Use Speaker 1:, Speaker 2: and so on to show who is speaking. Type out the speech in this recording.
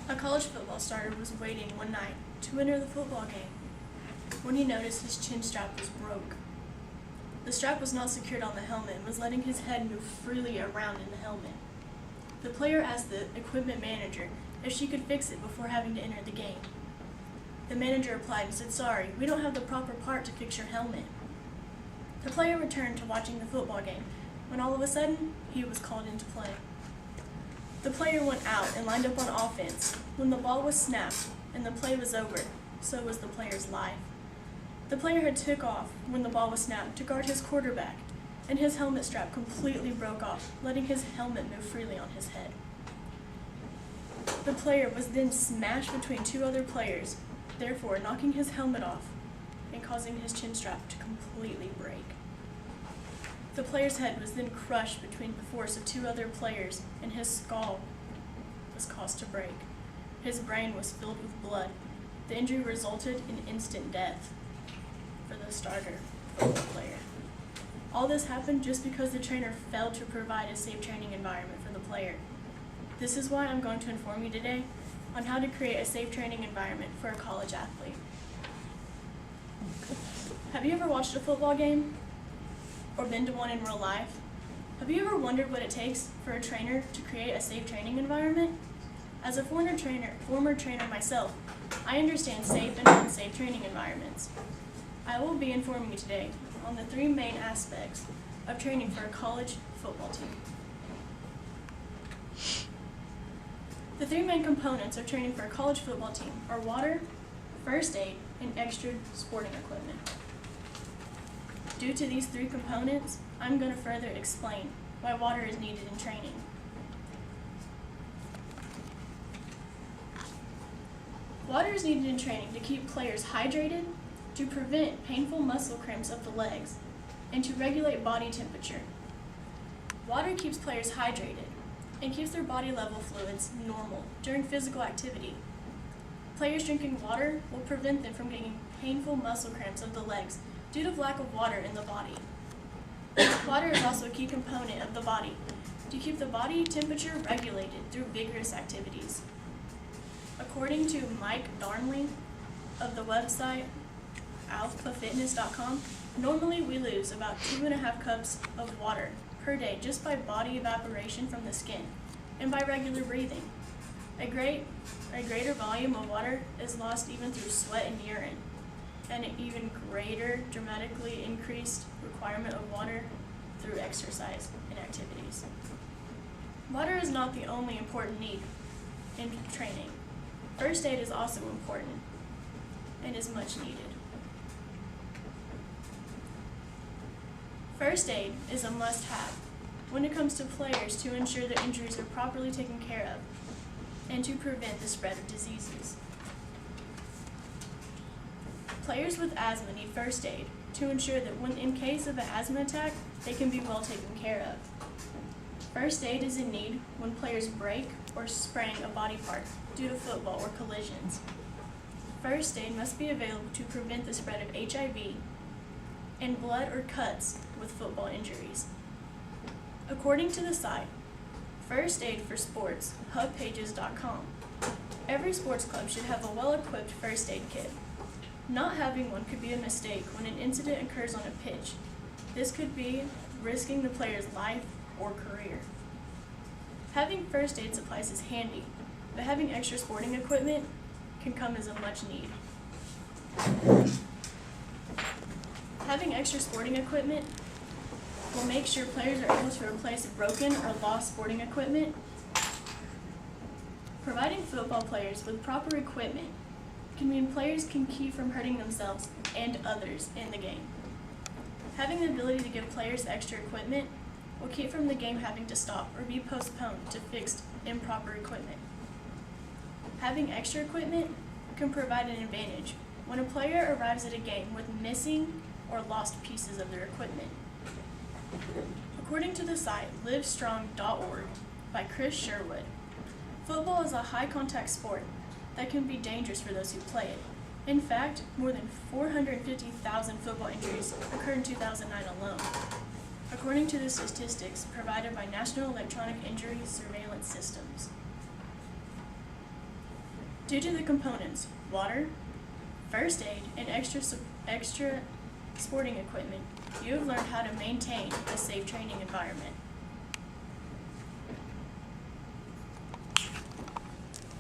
Speaker 1: A college football starter was waiting one night to enter the football game when he noticed his chin strap was broke. The strap was not secured on the helmet and was letting his head move freely around in the helmet. The player asked the equipment manager if she could fix it before having to enter the game. The manager replied and said, "Sorry, we don't have the proper part to fix your helmet." The player returned to watching the football game when all of a sudden he was called into play. The player went out and lined up on offense when the ball was snapped and the play was over. So was the player's life. The player had took off when the ball was snapped to guard his quarterback, and his helmet strap completely broke off, letting his helmet move freely on his head. The player was then smashed between two other players, therefore knocking his helmet off and causing his chin strap to completely break. The player's head was then crushed between the force of two other players, and his skull was caused to break. His brain was filled with blood. The injury resulted in instant death for the starter football player. All this happened just because the trainer failed to provide a safe training environment for the player. This is why I'm going to inform you today on how to create a safe training environment for a college athlete. Have you ever watched a football game or been to one in real life? Have you ever wondered what it takes for a trainer to create a safe training environment? As a former trainer myself, I understand safe and unsafe training environments. I will be informing you today on the three main aspects of training for a college football team. The three main components of training for a college football team are water, first aid, and extra sporting equipment. Due to these three components, I'm going to further explain why water is needed in training. Water is needed in training to keep players hydrated, to prevent painful muscle cramps of the legs, and to regulate body temperature. Water keeps players hydrated and keeps their body level fluids normal during physical activity. Players drinking water will prevent them from getting painful muscle cramps of the legs due to lack of water in the body. Water is also a key component of the body to keep the body temperature regulated through vigorous activities. According to Mike Darnley of the website alphafitness.com, normally we lose about 2.5 cups of water per day just by body evaporation from the skin and by regular breathing. A greater volume of water is lost even through sweat and urine, and an even greater, dramatically increased requirement of water through exercise and activities. Water is not the only important need in training. First aid is also important and is much needed. First aid is a must-have when it comes to players to ensure their injuries are properly taken care of and to prevent the spread of diseases. Players with asthma need first aid to ensure that when in case of an asthma attack, they can be well taken care of. First aid is in need when players break or sprain a body part due to football or collisions. First aid must be available to prevent the spread of HIV and blood or cuts with football injuries. According to the site First Aid for Sports, hubpages.com, every sports club should have a well-equipped first aid kit. Not having one could be a mistake when an incident occurs on a pitch. This could be risking the player's life or career. Having first aid supplies is handy, but having extra sporting equipment can come as a much need. Having extra sporting equipment will make sure players are able to replace broken or lost sporting equipment. Providing football players with proper equipment can mean players can keep from hurting themselves and others in the game. Having the ability to give players extra equipment will keep from the game having to stop or be postponed to fix improper equipment. Having extra equipment can provide an advantage when a player arrives at a game with missing or lost pieces of their equipment. According to the site livestrong.org by Chris Sherwood, football is a high-contact sport that can be dangerous for those who play it. In fact, more than 450,000 football injuries occurred in 2009 alone, according to the statistics provided by National Electronic Injury Surveillance Systems. Due to the components, water, first aid, and extra sporting equipment, you have learned how to maintain a safe training environment.